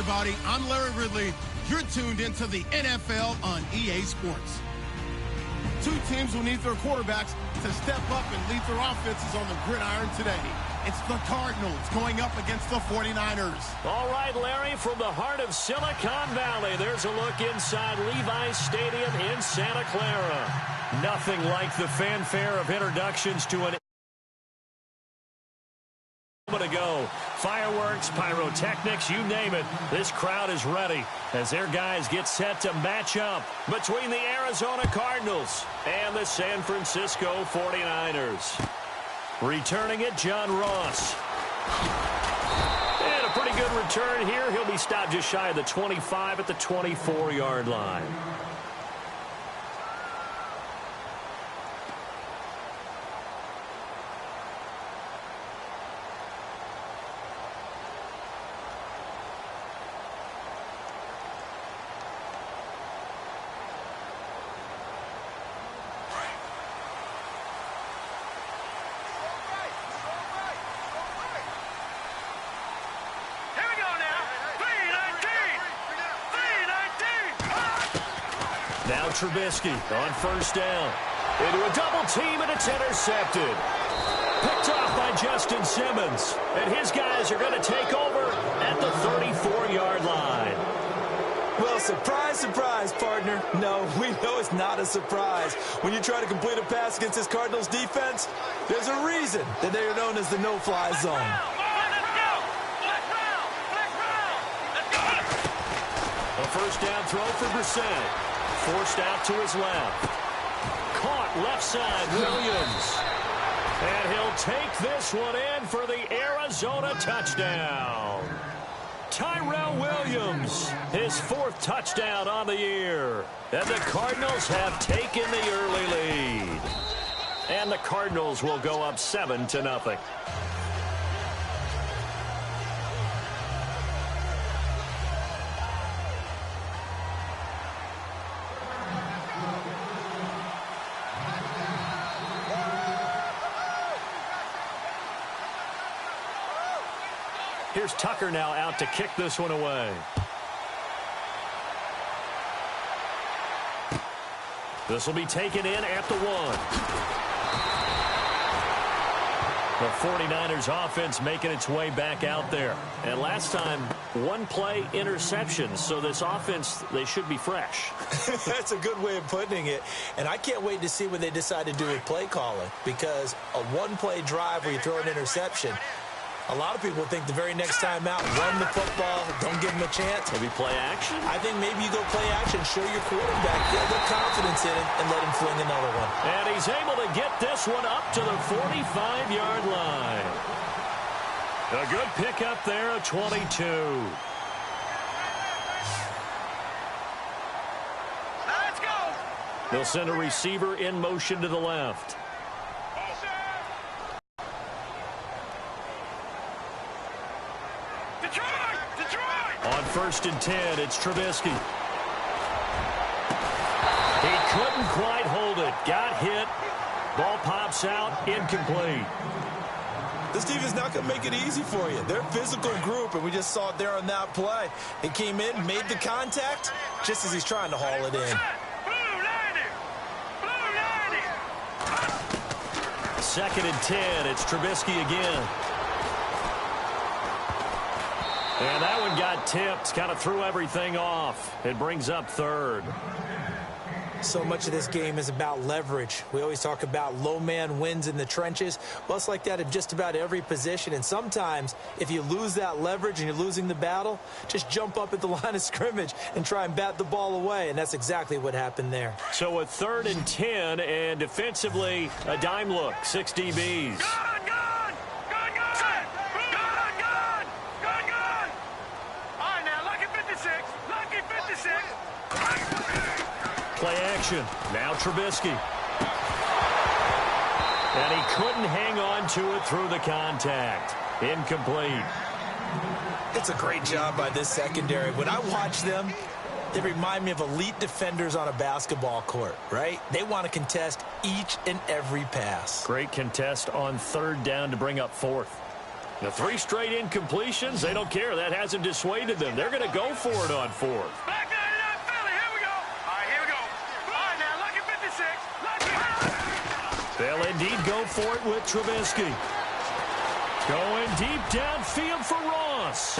everybody. I'm Larry Ridley. You're tuned into the NFL on EA Sports. Two teams will need their quarterbacks to step up and lead their offenses on the gridiron today. It's the Cardinals going up against the 49ers. All right, Larry, from the heart of Silicon Valley, there's a look inside Levi's Stadium in Santa Clara. Nothing like the fanfare of introductions to an ago. Fireworks, pyrotechnics, you name it. This crowd is ready as their guys get set to match up between the Arizona Cardinals and the San Francisco 49ers. Returning it, John Ross. And a pretty good return here. He'll be stopped just shy of the 25 at the 24-yard line. Now Trubisky on first down. Into a double team, and it's intercepted. Picked off by Justin Simmons. And his guys are going to take over at the 34-yard line. Well, surprise, surprise, partner. No, we know it's not a surprise. When you try to complete a pass against this Cardinals defense, there's a reason that they are known as the no-fly zone. A first down throw for Brissett. Forced out to his left. Caught left side, Williams. And he'll take this one in for the Arizona touchdown. Tyrell Williams, his fourth touchdown on the year. And the Cardinals have taken the early lead. And the Cardinals will go up 7-0. Here's Tucker now out to kick this one away. This will be taken in at the 1. The 49ers offense making its way back out there. And last time, one play interception. So this offense, they should be fresh. That's a good way of putting it. And I can't wait to see what they decide to do with play calling. Because a one-play drive where you throw an interception, a lot of people think the very next time out, run the football, don't give them a chance. Maybe play action? I think maybe you go play action, show your quarterback, build the confidence in it, and let him fling another one. And he's able to get this one up to the 45-yard line. A good pickup there of 22. Let's go. They'll send a receiver in motion to the left. On 1st and 10, it's Trubisky. He couldn't quite hold it. Got hit. Ball pops out. Incomplete. This team is not going to make it easy for you. They're a physical group, and we just saw it there on that play. He came in, made the contact, just as he's trying to haul it in. 2nd and 10, it's Trubisky again. And that one got tipped, kind of threw everything off. It brings up 3rd. So much of this game is about leverage. We always talk about low man wins in the trenches. Well, it's like that at just about every position. And sometimes, if you lose that leverage and you're losing the battle, just jump up at the line of scrimmage and try and bat the ball away. And that's exactly what happened there. So a 3rd and 10, and defensively, a dime look, 6 DBs. Play action. Now Trubisky. And he couldn't hang on to it through the contact. Incomplete. It's a great job by this secondary. When I watch them, they remind me of elite defenders on a basketball court, right? They want to contest each and every pass. Great contest on 3rd down to bring up 4th. The 3 straight incompletions, they don't care. That hasn't dissuaded them. They're going to go for it on 4th. Back 99 Philly. Here we go. All right, here we go. All right, now, lucky 56. Lucky. They'll indeed go for it with Trubisky. Going deep downfield for Ross.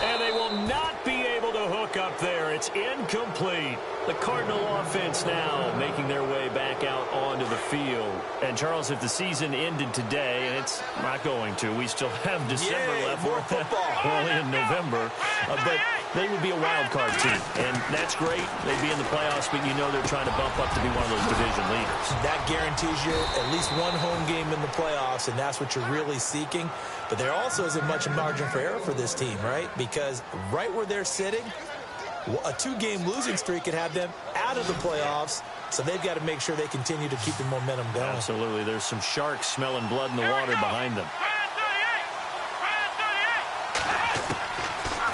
And they will not be able to hook up there. It's incomplete. The Cardinal offense now making their way back out onto the field. And, Charles, if the season ended today, and it's not going to, we still have December left. More football. Early in November. But they would be a wild card team. And that's great. They'd be in the playoffs, but you know they're trying to bump up to be one of those division leaders. That guarantees you at least one home game in the playoffs, and that's what you're really seeking. But there also isn't much margin for error for this team, right? Because right where they're sitting, a 2-game losing streak could have them out of the playoffs, so they've got to make sure they continue to keep the momentum going. Absolutely. There's some sharks smelling blood in the water behind them.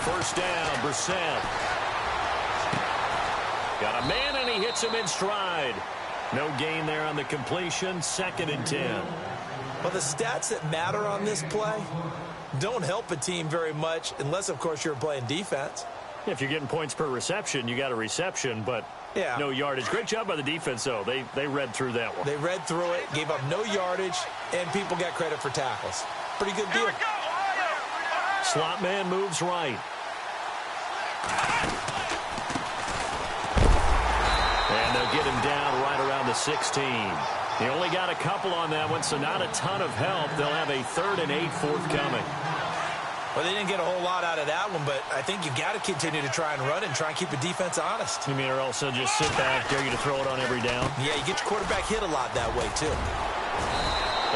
First down, Brissett. Got a man, and he hits him in stride. No gain there on the completion. 2nd and 10. Well, the stats that matter on this play don't help a team very much unless, of course, you're playing defense. If you're getting points per reception, you got a reception, but no yardage. Great job by the defense, though. They read through that one. They read through it, gave up no yardage, and people got credit for tackles. Pretty good deal. Slot man moves right. And they'll get him down right around the 16. He only got a couple on that one, so not a ton of help. They'll have a 3rd and 8 forthcoming. Well, they didn't get a whole lot out of that one, but I think you got to continue to try and run and try and keep the defense honest. You mean, or also just sit back, dare you to throw it on every down? Yeah, you get your quarterback hit a lot that way, too.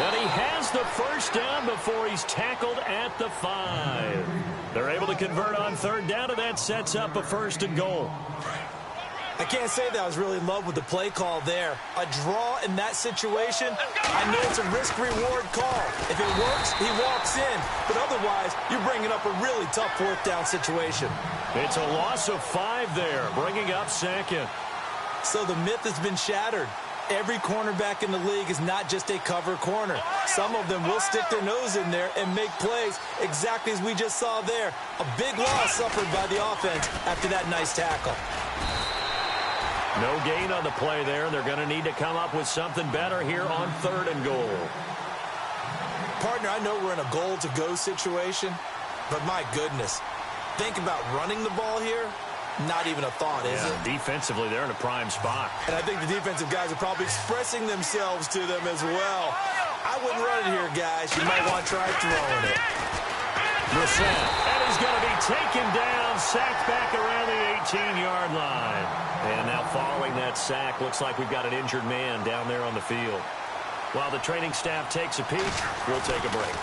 And he has the first down before he's tackled at the 5. They're able to convert on 3rd down, and that sets up a 1st and goal. I can't say that I was really in love with the play call there. A draw in that situation, I know it's a risk-reward call. If it works, he walks in. But otherwise, you're bringing up a really tough 4th down situation. It's a loss of 5 there, bringing up 2nd. So the myth has been shattered. Every cornerback in the league is not just a cover corner. Some of them will stick their nose in there and make plays exactly as we just saw there. A big loss suffered by the offense after that nice tackle. No gain on the play there. They're going to need to come up with something better here on 3rd and goal. Partner, I know we're in a goal-to-go situation, but my goodness, think about running the ball here. Not even a thought, is it? Defensively, they're in a prime spot. And I think the defensive guys are probably expressing themselves to them as well. I wouldn't run it here, guys. You might want to try throwing it. Brissett, and he's going to be taken down, sacked back around the 18-yard line. And now following that sack, looks like we've got an injured man down there on the field. While the training staff takes a peek, we'll take a break.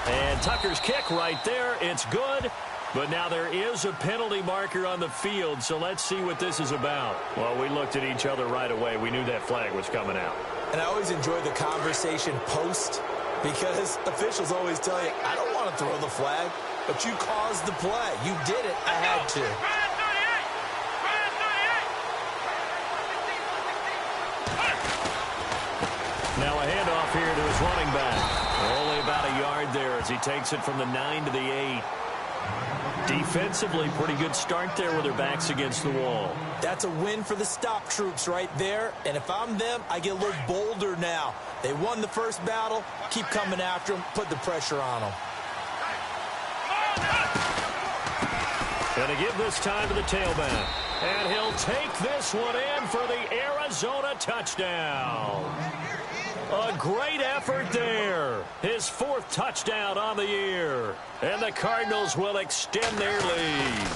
And Tucker's kick right there. It's good. But now there is a penalty marker on the field, so let's see what this is about. Well, we looked at each other right away. We knew that flag was coming out. And I always enjoy the conversation post because officials always tell you, I don't want to throw the flag, but you caused the play. You did it. I had to. Now a handoff here to his running back. Only about a yard there as he takes it from the 9 to the 8. Defensively, pretty good start there with their backs against the wall. That's a win for the stop troops right there. And if I'm them, I get a little bolder now. They won the first battle. Keep coming after them. Put the pressure on them. Going to give this time to the tailback. And he'll take this one in for the Arizona touchdown. A great effort there. His 4th touchdown on the year. And the Cardinals will extend their lead.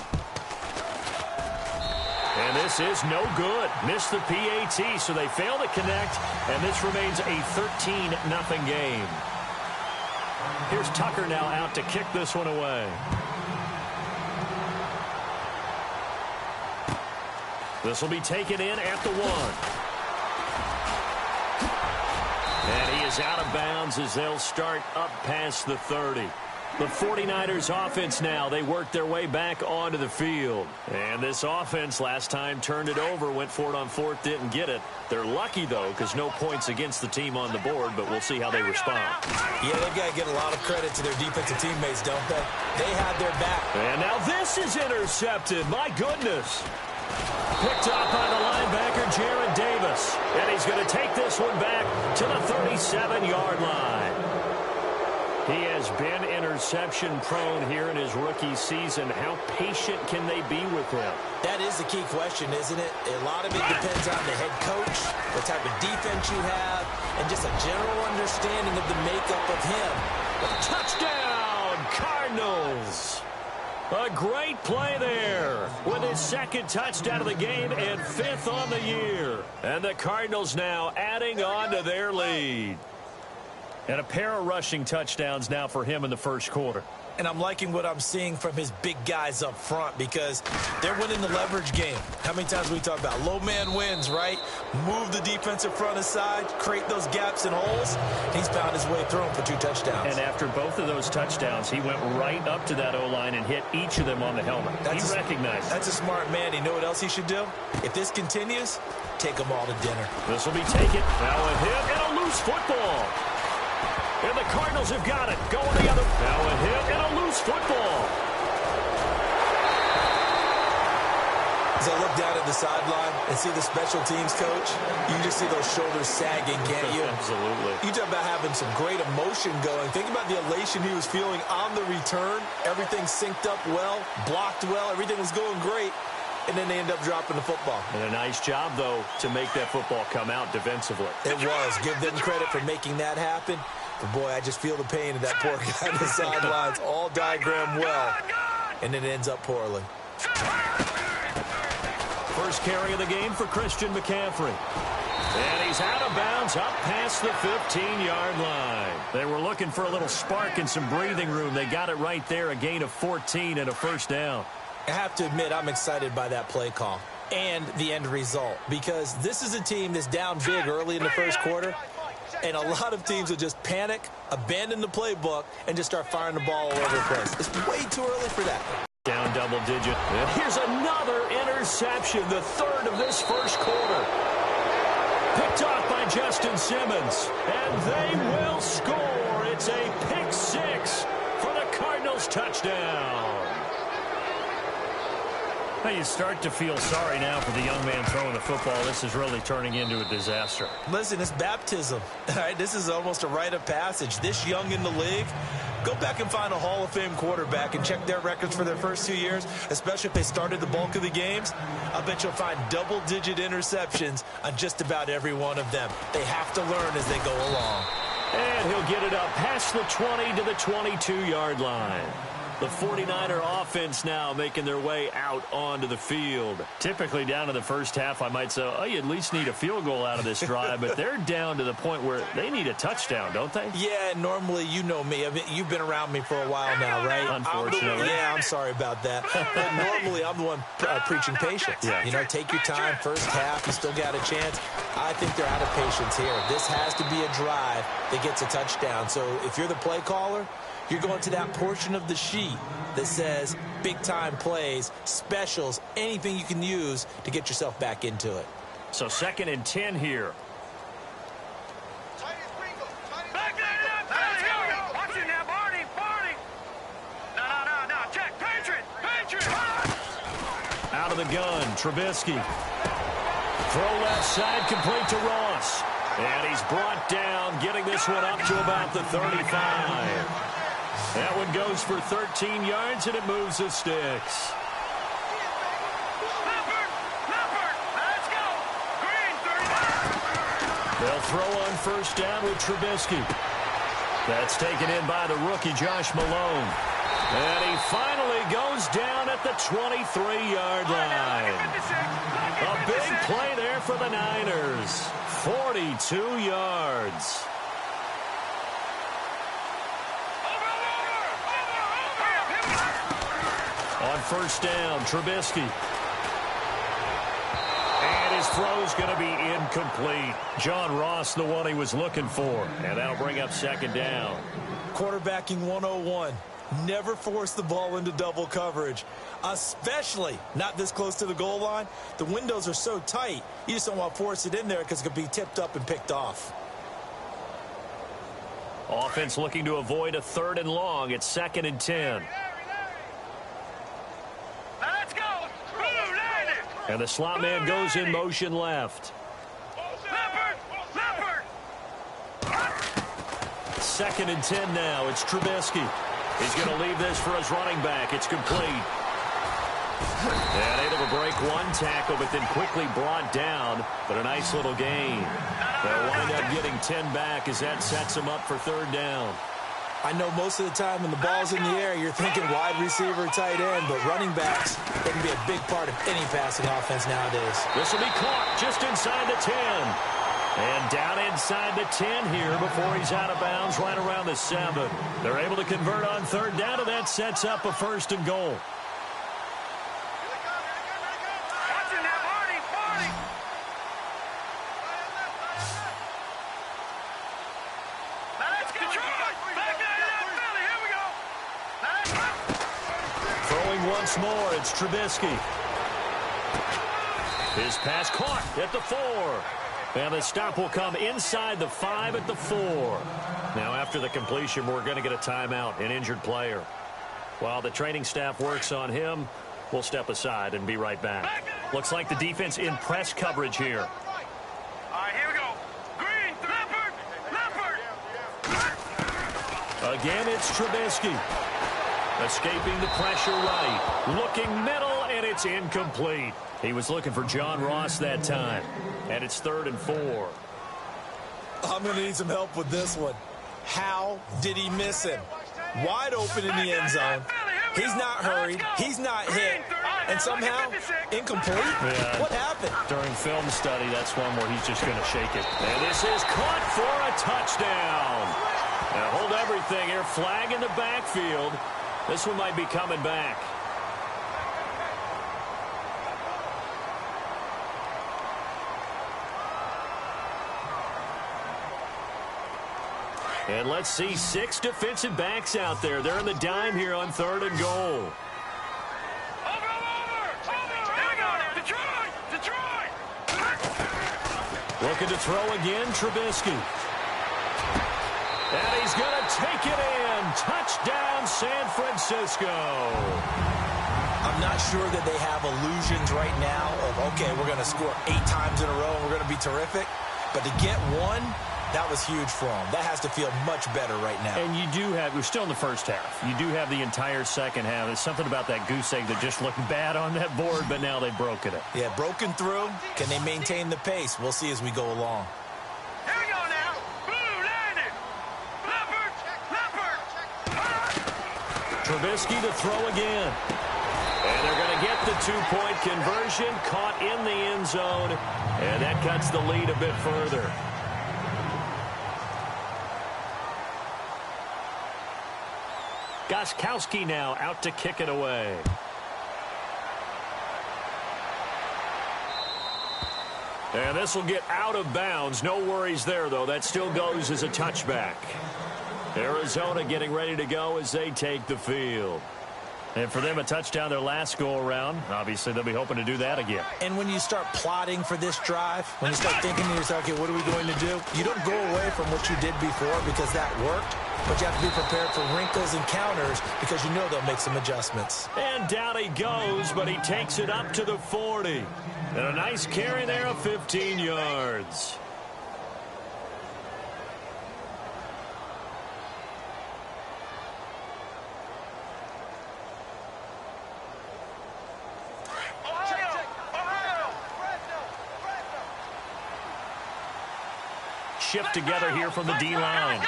And this is no good. Missed the PAT, so they fail to connect. And this remains a 13-0 game. Here's Tucker now out to kick this one away. This will be taken in at the 1. And he is out of bounds as they'll start up past the 30. The 49ers offense now, they work their way back onto the field. And this offense last time turned it over, went for it on fourth, didn't get it. They're lucky, though, because no points against the team on the board, but we'll see how they respond. Yeah, they've got to give a lot of credit to their defensive teammates, don't they? They had their back. And now this is intercepted. My goodness. Picked up by the linebacker, Jared Davis. And he's going to take this one back to the 37-yard line. He has been interception-prone here in his rookie season. How patient can they be with him? That is the key question, isn't it? A lot of it depends on the head coach, what type of defense you have, and just a general understanding of the makeup of him. Touchdown, Cardinals! A great play there with his second touchdown of the game and fifth on the year. And the Cardinals now adding on to their lead. And a pair of rushing touchdowns now for him in the first quarter. And I'm liking what I'm seeing from his big guys up front because they're winning the leverage game. How many times we talk about low man wins, right? Move the defensive front aside, create those gaps and holes. He's found his way through them for 2 touchdowns. And after both of those touchdowns, he went right up to that O-line and hit each of them on the helmet. He recognized. That's a smart man. You know what else he should do? If this continues, take them all to dinner. This will be taken. Now a hit and a loose football. And the Cardinals have got it. Going the other. Now a hit and a loose football. As I look down at the sideline and see the special teams coach, you just see those shoulders sagging, can't you? Absolutely. You talk about having some great emotion going. Think about the elation he was feeling on the return. Everything synced up well, blocked well. Everything was going great. And then they end up dropping the football. And a nice job, though, to make that football come out defensively. It was. Give them credit for making that happen. But, boy, I just feel the pain of that poor guy on the sidelines. All diagrammed well. And it ends up poorly. First carry of the game for Christian McCaffrey. And he's out of bounds up past the 15-yard line. They were looking for a little spark and some breathing room. They got it right there, a gain of 14 and a first down. I have to admit, I'm excited by that play call and the end result because this is a team that's down big early in the first quarter, and a lot of teams will just panic, abandon the playbook, and just start firing the ball all over the place. It's way too early for that. Down double digit. And here's another interception, the third of this first quarter. Picked off by Justin Simmons, and they will score. It's a pick six for the Cardinals touchdown. Now you start to feel sorry now for the young man throwing the football. This is really turning into a disaster. Listen, it's baptism. All right, this is almost a rite of passage. This young in the league, go back and find a Hall of Fame quarterback and check their records for their first 2 years, especially if they started the bulk of the games. I bet you'll find double-digit interceptions on just about every one of them. They have to learn as they go along. And he'll get it up past the 20 to the 22-yard line. The 49er offense now making their way out onto the field. Typically down in the first half, I might say, oh, you at least need a field goal out of this drive, but they're down to the point where they need a touchdown, don't they? Yeah, normally, you know me. I mean, you've been around me for a while now, right? Unfortunately. I'm sorry about that. But normally, I'm the one preaching patience. Yeah. You know, take your time. First half, you still got a chance. I think they're out of patience here. This has to be a drive that gets a touchdown. So if you're the play caller, you're going to that portion of the sheet that says big-time plays, specials, anything you can use to get yourself back into it. So 2nd and 10 here. Back that up. Let's go. Watch it now, Barney. No. Check. Patriot. Out of the gun, Trubisky. Throw left side, complete to Ross. And he's brought down, getting this one up to about the 35. That one goes for 13 yards, and it moves the sticks. Leopard. Let's go. Green, 35. They'll throw on first down with Trubisky. That's taken in by the rookie, Josh Malone. And he finally goes down at the 23-yard line. A big play there for the Niners. 42 yards. On first down, Trubisky. And his throw's going to be incomplete. John Ross, the one he was looking for. And that'll bring up 2nd down. Quarterbacking 101. Never force the ball into double coverage, especially not this close to the goal line. The windows are so tight, you just don't want to force it in there because it could be tipped up and picked off. Offense looking to avoid a 3rd and long. It's 2nd and 10. Let's go. And the slot man goes in motion left. Leopard. 2nd and 10 now. It's Trubisky. He's going to leave this for his running back. It's complete. And able to break one tackle, but then quickly brought down. But a nice little gain. They'll wind up getting 10 back as that sets them up for 3rd down. I know most of the time when the ball's in the air, you're thinking wide receiver, tight end, but running backs, they can be a big part of any passing offense nowadays. This will be caught just inside the 10. And down inside the 10 here before he's out of bounds right around the 7. They're able to convert on 3rd down, and that sets up a 1st and goal. Watching that party. Let's go. Detroit. Back down that Philly. Here we go. Throwing once more, it's Trubisky. His pass caught at the 4. And the stop will come inside the 5 at the 4. Now, after the completion, we're going to get a timeout, an injured player. While the training staff works on him, we'll step aside and be right back. Looks like the defense in press coverage here. All right, here we go. Green, Leopard. Again, it's Trubisky. Escaping the pressure right. Looking middle, and it's incomplete. He was looking for John Ross that time. And it's 3rd and 4. I'm going to need some help with this one. How did he miss him? Wide open in the end zone. He's not hurried. He's not hit. And somehow, incomplete? Yeah. What happened? During film study, that's one where he's just going to shake it. And this is caught for a touchdown. Now hold everything here. Flag in the backfield. This one might be coming back. And let's see, 6 defensive backs out there. They're in the dime here on 3rd and goal. Over. Here we go. Detroit. Looking to throw again, Trubisky. And he's going to take it in. Touchdown, San Francisco. I'm not sure that they have illusions right now of, okay, we're going to score 8 times in a row and we're going to be terrific. But to get one, that was huge for them. That has to feel much better right now. And you do have, we're still in the first half. You do have the entire second half. There's something about that goose egg that just looked bad on that board, but now they've broken it. Yeah, broken through. Can they maintain the pace? We'll see as we go along. Here we go now. Blue landed. Leopard. Trubisky to throw again. And they're going to get the 2-point conversion, caught in the end zone, and that cuts the lead a bit further. Gostkowski now out to kick it away. And this will get out of bounds. No worries there, though. That still goes as a touchback. Arizona getting ready to go as they take the field. And for them, a touchdown their last go-around. Obviously, they'll be hoping to do that again. And when you start plotting for this drive, when you start thinking to yourself, okay, what are we going to do? You don't go away from what you did before because that worked, but you have to be prepared for wrinkles and counters because you know they'll make some adjustments. And down he goes, but he takes it up to the 40. And a nice carry there of 15 yards. Shift together here from the D-line.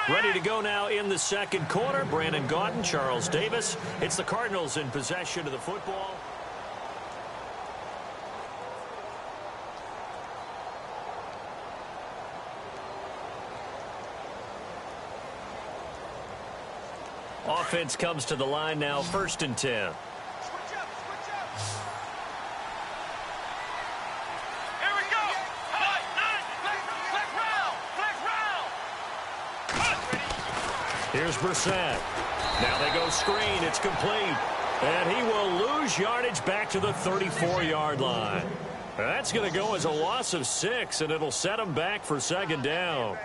Ready to go now in the second quarter. Brandon Gaudin, Charles Davis. It's the Cardinals in possession of the football. Offense comes to the line now, 1st and 10. Here's Brissett. Now they go screen. It's complete. And he will lose yardage back to the 34-yard line. That's going to go as a loss of 6, and it'll set him back for second down.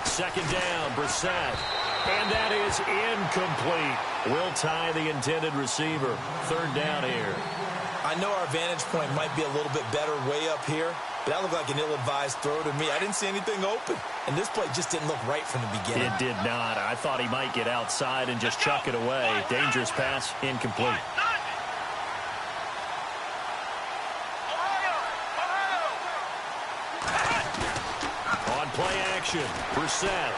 Second down, Brissett. And that is incomplete. Will tie the intended receiver. Third down here. I know our vantage point might be a little bit better way up here, but that looked like an ill-advised throw to me. I didn't see anything open, and this play just didn't look right from the beginning. It did not. I thought he might get outside and just chuck it away. Dangerous pass, incomplete. Play action. Brissett.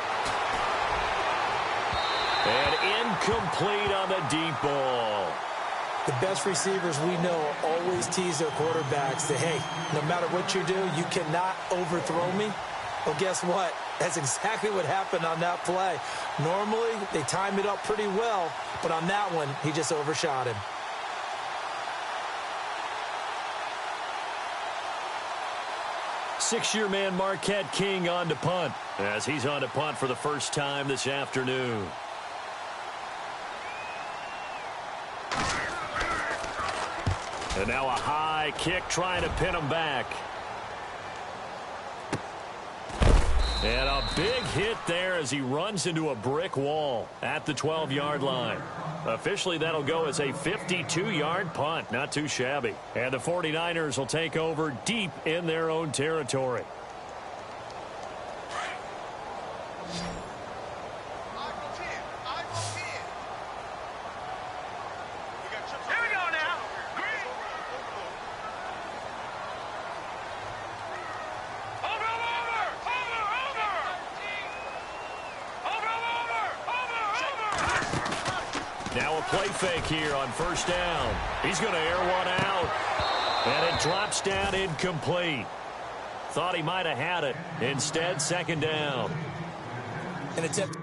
And incomplete on the deep ball. The best receivers we know always tease their quarterbacks that, hey, no matter what you do, you cannot overthrow me. Well, guess what? That's exactly what happened on that play. Normally, they time it up pretty well, but on that one, he just overshot him. Six-year man Marquette King on to punt, as he's on to punt for the first time this afternoon. And now a high kick trying to pin him back. And a big hit there as he runs into a brick wall at the 12-yard line. Officially, that'll go as a 52-yard punt. Not too shabby. And the 49ers will take over deep in their own territory. Now a play fake here on first down. He's going to air one out. And it drops down incomplete. Thought he might have had it. Instead, second down. An attempt.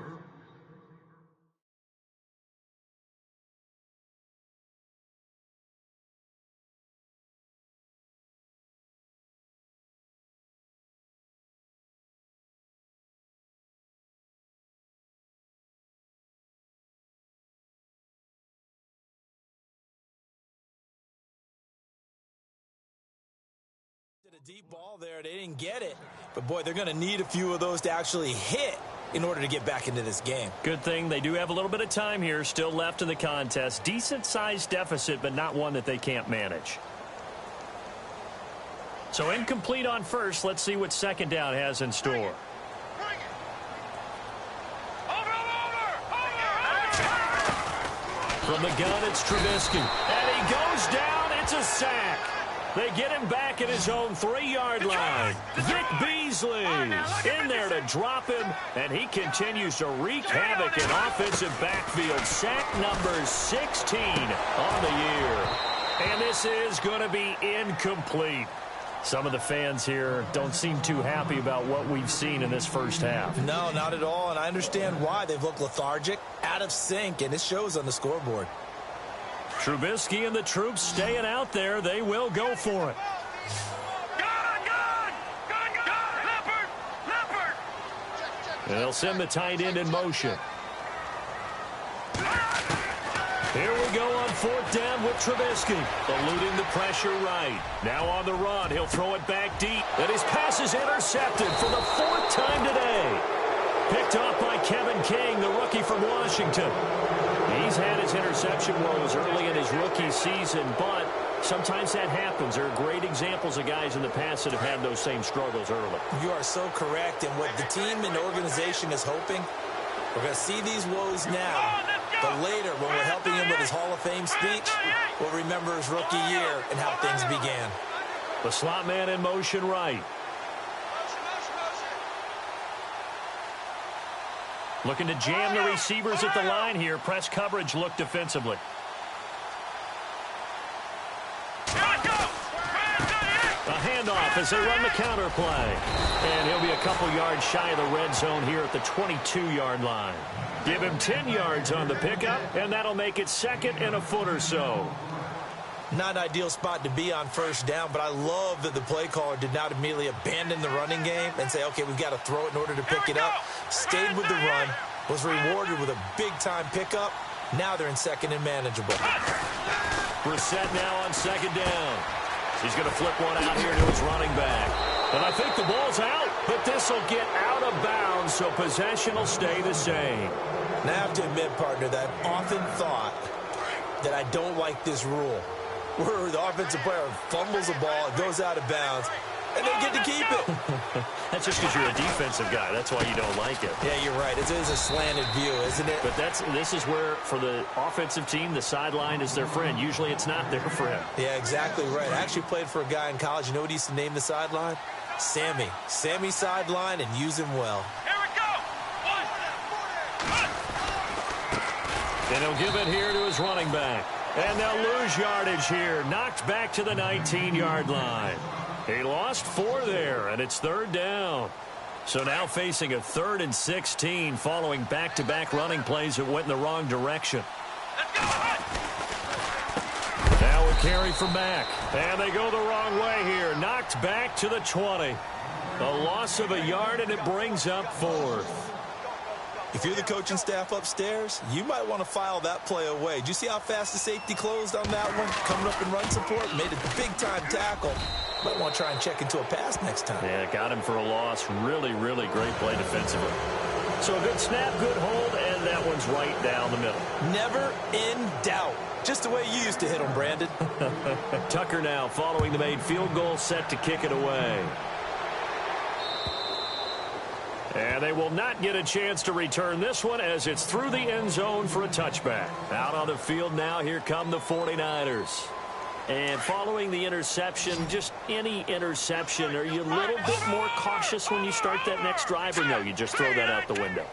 A deep ball there. They didn't get it. But, boy, they're going to need a few of those to actually hit in order to get back into this game. Good thing they do have a little bit of time here still left in the contest. Decent-sized deficit, but not one that they can't manage. So incomplete on first. Let's see what second down has in store. From the gun, it's Trubisky. And he goes down. It's a sack. They get him back at his own 3-yard line. Vic Beasley in there to drop him, and he continues to wreak havoc in offensive backfield. Sack number 16 on the year. And this is going to be incomplete. Some of the fans here don't seem too happy about what we've seen in this first half. No, not at all, and I understand why. They've looked lethargic, out of sync, and it shows on the scoreboard. Trubisky and the troops staying out there. They will go for it. And they'll send the tight end in motion. Here we go on fourth down with Trubisky. Eluding the pressure right. Now on the run. He'll throw it back deep. And his pass is intercepted for the 4th time today. Picked off by Kevin King, the rookie from Washington. He's had his interception woes early in his rookie season, but sometimes that happens. There are great examples of guys in the past that have had those same struggles early. You are so correct, and what the team and organization is hoping, we're going to see these woes now, but later when we're helping him with his Hall of Fame speech, we'll remember his rookie year and how things began. The slot man in motion right. Looking to jam the receivers at the line here. Press coverage look defensively. off as they run the counter play. And he'll be a couple yards shy of the red zone here at the 22-yard line. Give him 10 yards on the pickup, and that'll make it 2nd and a foot or so. Not an ideal spot to be on first down, but I love that the play caller did not immediately abandon the running game and say, okay, we've got to throw it in order to pick it up. Stayed with the run, was rewarded with a big-time pickup. Now they're in 2nd and manageable. Brissett now on 2nd down. He's going to flip one out here to his running back. And I think the ball's out, but this will get out of bounds, so possession will stay the same. And I have to admit, partner, that I've often thought that I don't like this rule, where the offensive player fumbles the ball, it goes out of bounds, and they get to keep it. That's just because you're a defensive guy. That's why you don't like it. Yeah, you're right. It is a slanted view, isn't it? But this is where, for the offensive team, the sideline is their friend. Usually it's not their friend. Yeah, exactly right. I actually played for a guy in college. You know what he used to name the sideline? Sammy. Sammy sideline, and use him well. Here we go. And he'll give it here to his running back. And they'll lose yardage here. Knocked back to the 19-yard line. He lost 4 there, and it's 3rd down. So now facing a 3rd and 16 following back-to-back running plays that went in the wrong direction. Let's go. Now a carry from back. And they go the wrong way here. Knocked back to the 20. A loss of a yard, and it brings up 4th. If you're the coaching staff upstairs, you might want to file that play away. Did you see how fast the safety closed on that one? Coming up in run support, made a big-time tackle. Might want to try and check into a pass next time. Yeah, got him for a loss. Really, really great play defensively. So a good snap, good hold, and that one's right down the middle. Never in doubt. Just the way you used to hit them, Brandon. Tucker now following the made field goal, set to kick it away. And they will not get a chance to return this one as it's through the end zone for a touchback. Out on the field now, here come the 49ers. And following the interception, just any interception, are you a little bit more cautious when you start that next drive, or no, you just throw that out the window?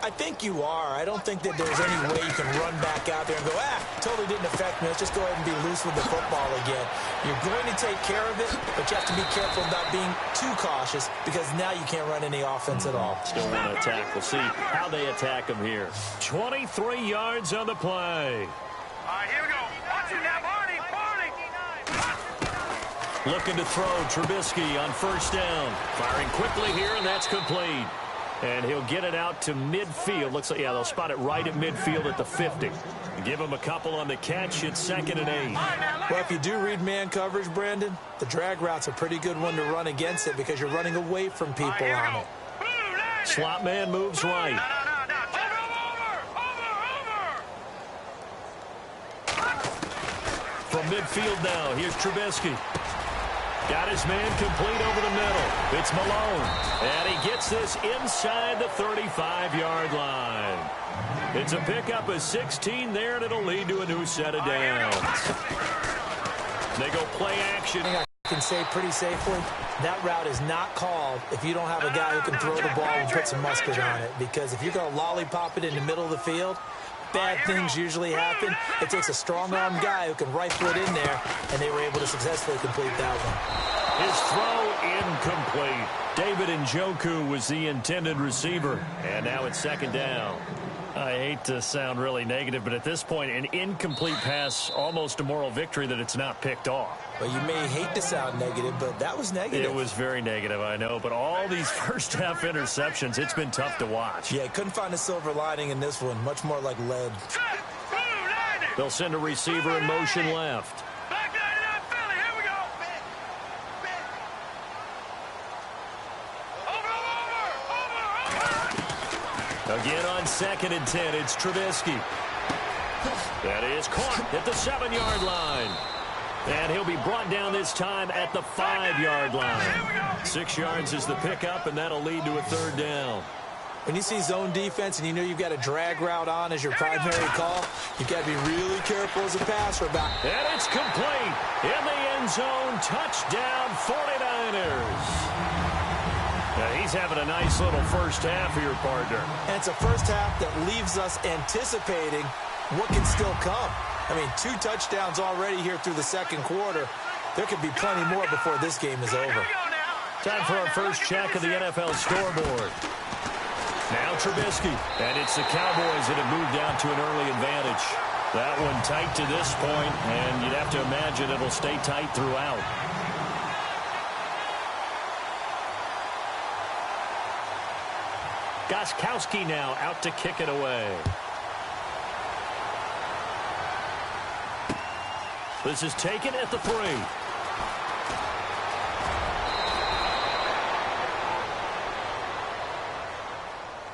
I think you are. I don't think that there's any way you can run back out there and go, totally didn't affect me. Let's just go ahead and be loose with the football again. You're going to take care of it, but you have to be careful about being too cautious because now you can't run any offense at all. Still want to attack. We'll see how they attack them here. 23 yards on the play. All right, here we go. Watch it now, Barney. Looking to throw, Trubisky on 1st down. Firing quickly here, and that's complete. And he'll get it out to midfield. Looks like, yeah, they'll spot it right at midfield at the 50. Give him a couple on the catch. It's 2nd and 8. Well, if you do read man coverage, Brandon, the drag route's a pretty good one to run against it because you're running away from people on it. Slot man moves right. From midfield now, here's Trubisky. Got his man complete over the middle. It's Malone. And he gets this inside the 35-yard line. It's a pickup of 16 there, and it'll lead to a new set of downs. They go play action. I can say pretty safely, that route is not called if you don't have a guy who can throw the ball and put some mustard on it. Because if you're going to lollipop it in the middle of the field, bad things usually happen. It takes a strong-arm guy who can rifle it in there, and they were able to successfully complete that one. His throw incomplete. David Njoku was the intended receiver, and now it's 2nd down. I hate to sound really negative, but at this point, an incomplete pass, almost a moral victory that it's not picked off. Well, you may hate to sound negative, but that was negative. It was very negative, I know, but all these first-half interceptions, it's been tough to watch. Yeah, couldn't find a silver lining in this one, much more like lead. They'll send a receiver in motion left. Again on 2nd and 10, it's Trubisky. That is caught at the 7-yard line. And he'll be brought down this time at the 5-yard line. 6 yards is the pickup, and that'll lead to a 3rd down. When you see zone defense and you know you've got a drag route on as your primary call, you've got to be really careful as a passer about it. And it's complete. In the end zone, touchdown 49ers. Now he's having a nice little first half here, partner. And it's a first half that leaves us anticipating what can still come. I mean, 2 touchdowns already here through the 2nd quarter. There could be plenty more before this game is over. Time for our first check of the NFL scoreboard. Now Trubisky, and it's the Cowboys that have moved down to an early advantage. That one tight to this point, and you'd have to imagine it'll stay tight throughout. Gostkowski now out to kick it away. This is taken at the 3.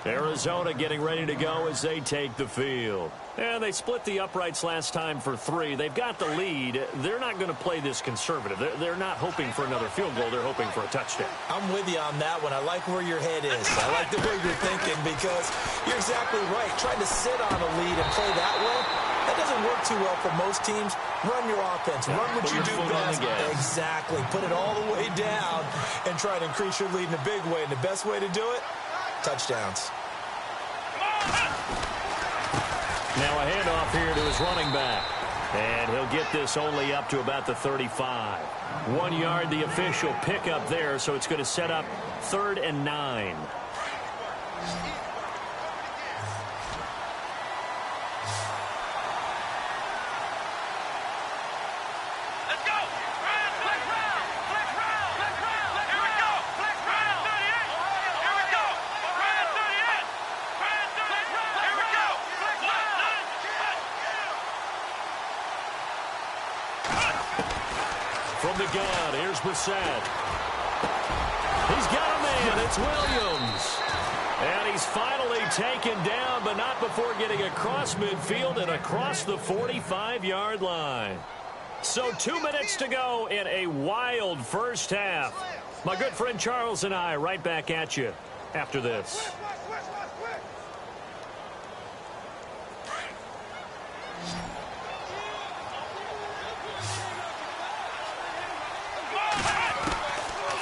Arizona getting ready to go as they take the field. And they split the uprights last time for 3. They've got the lead. They're not going to play this conservative. They're not hoping for another field goal. They're hoping for a touchdown. I'm with you on that one. I like where your head is. I like the way you're thinking because you're exactly right. Trying to sit on a lead and play that way, that doesn't work too well for most teams. Run your offense. Run what you do best. Exactly. Put it all the way down and try to increase your lead in a big way. And the best way to do it, touchdowns. Now a handoff here to his running back. And he'll get this only up to about the 35. 1 yard, the official pickup there, so it's going to set up 3rd and 9. From the gun, here's Brissett. He's got a man. It's Williams. And he's finally taken down, but not before getting across midfield and across the 45-yard line. So 2 minutes to go in a wild first half. My good friend Charles and I right back at you after this.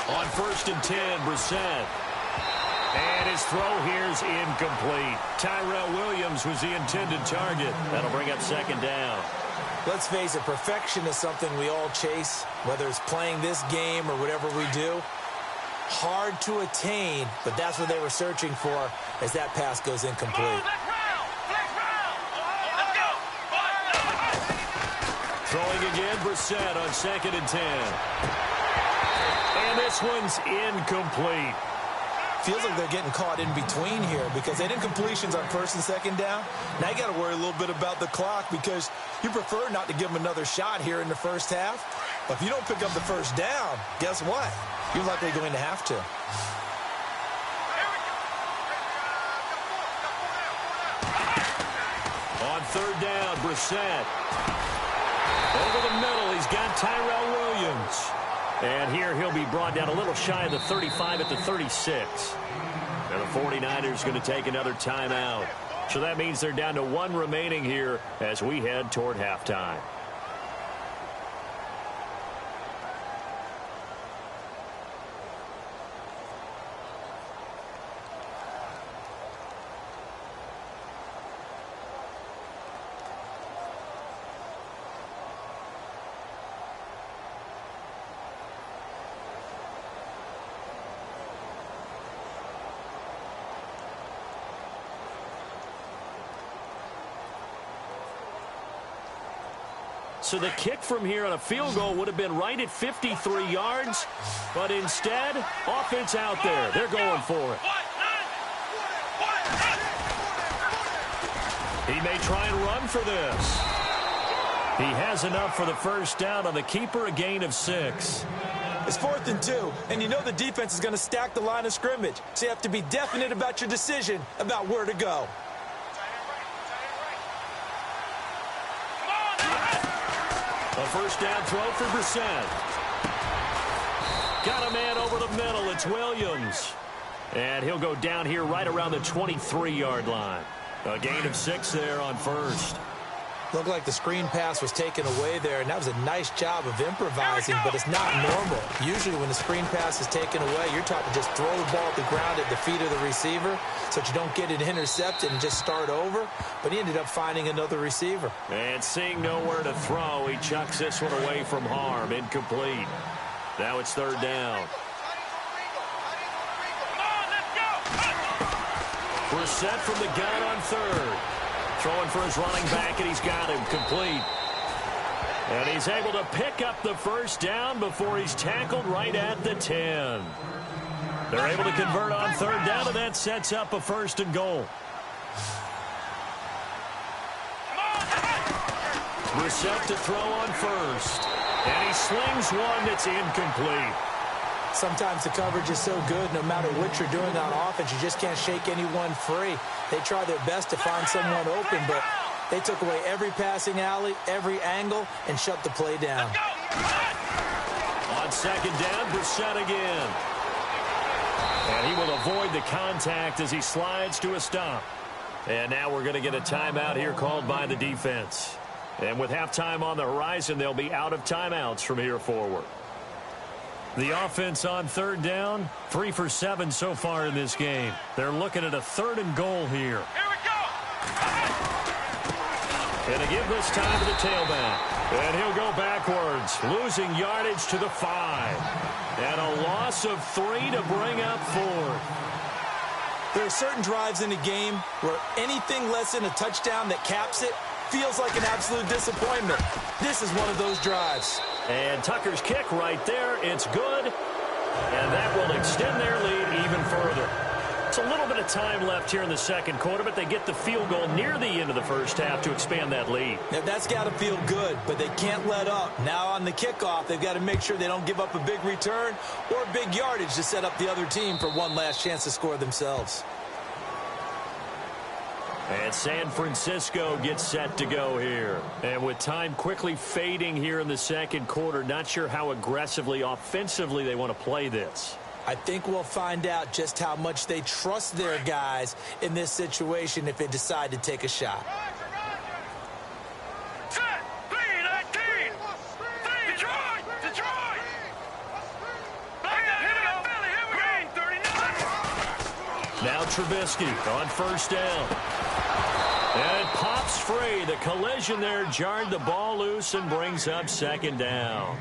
On 1st and 10, Brissett. And his throw here's incomplete. Tyrell Williams was the intended target. That'll bring up 2nd down. Let's face it, perfection is something we all chase, whether it's playing this game or whatever we do. Hard to attain, but that's what they were searching for as that pass goes incomplete. Throwing again, Brissett on 2nd and 10. And this one's incomplete. Feels like they're getting caught in between here because they did completions on 1st and 2nd down. Now you got to worry a little bit about the clock because you prefer not to give them another shot here in the first half. But if you don't pick up the 1st down, guess what? You're likely going to have to. On 3rd down, Brissett. Over the middle, he's got Tyrell Williams. And here he'll be brought down a little shy of the 35 at the 36. And the 49ers going to take another timeout. So that means they're down to 1 remaining here as we head toward halftime. So the kick from here on a field goal would have been right at 53 yards. But instead, offense out there. They're going for it. He may try and run for this. He has enough for the 1st down on the keeper, a gain of 6. It's 4th and 2, and you know the defense is going to stack the line of scrimmage. So you have to be definite about your decision about where to go. A 1st down throw for Brissett. Got a man over the middle. It's Williams. And he'll go down here right around the 23-yard line. A gain of 6 there on 1st. Looked like the screen pass was taken away there, and that was a nice job of improvising, but it's not normal. Usually when the screen pass is taken away, you're taught to just throw the ball at the ground at the feet of the receiver so that you don't get it intercepted and just start over, but he ended up finding another receiver. And seeing nowhere to throw, he chucks this one away from harm. Incomplete. Now it's third down. Brissett from the gun on third. Throwing for his running back, and he's got him complete. And he's able to pick up the first down before he's tackled right at the 10. They're able to convert on third down, and that sets up a 1st and goal. Brissett to throw on first. And he slings one that's incomplete. Sometimes the coverage is so good, no matter what you're doing on offense, you just can't shake anyone free. They try their best to find someone open, but they took away every passing alley, every angle, and shut the play down. On second down, Brissett again. And he will avoid the contact as he slides to a stop. And now we're going to get a timeout here called by the defense. And with halftime on the horizon, they'll be out of timeouts from here forward. The offense on third down, 3 for 7 so far in this game. They're looking at a 3rd and goal here. Here we go. And to give this time to the tailback. And he'll go backwards, losing yardage to the 5. And a loss of 3 to bring up 4th. There are certain drives in the game where anything less than a touchdown that caps it feels like an absolute disappointment. This is one of those drives. And Tucker's kick right there. It's good. And that will extend their lead even further. It's a little bit of time left here in the second quarter, but they get the field goal near the end of the first half to expand that lead. Now, that's got to feel good, but they can't let up. Now on the kickoff, they've got to make sure they don't give up a big return or big yardage to set up the other team for one last chance to score themselves. And San Francisco gets set to go here. And with time quickly fading here in the second quarter, not sure how aggressively, offensively they want to play this. I think we'll find out just how much they trust their guys in this situation if they decide to take a shot. Set. 3-19. Detroit. Here we go. 39. Now Trubisky on first down. And it pops free. The collision there jarred the ball loose and brings up second down.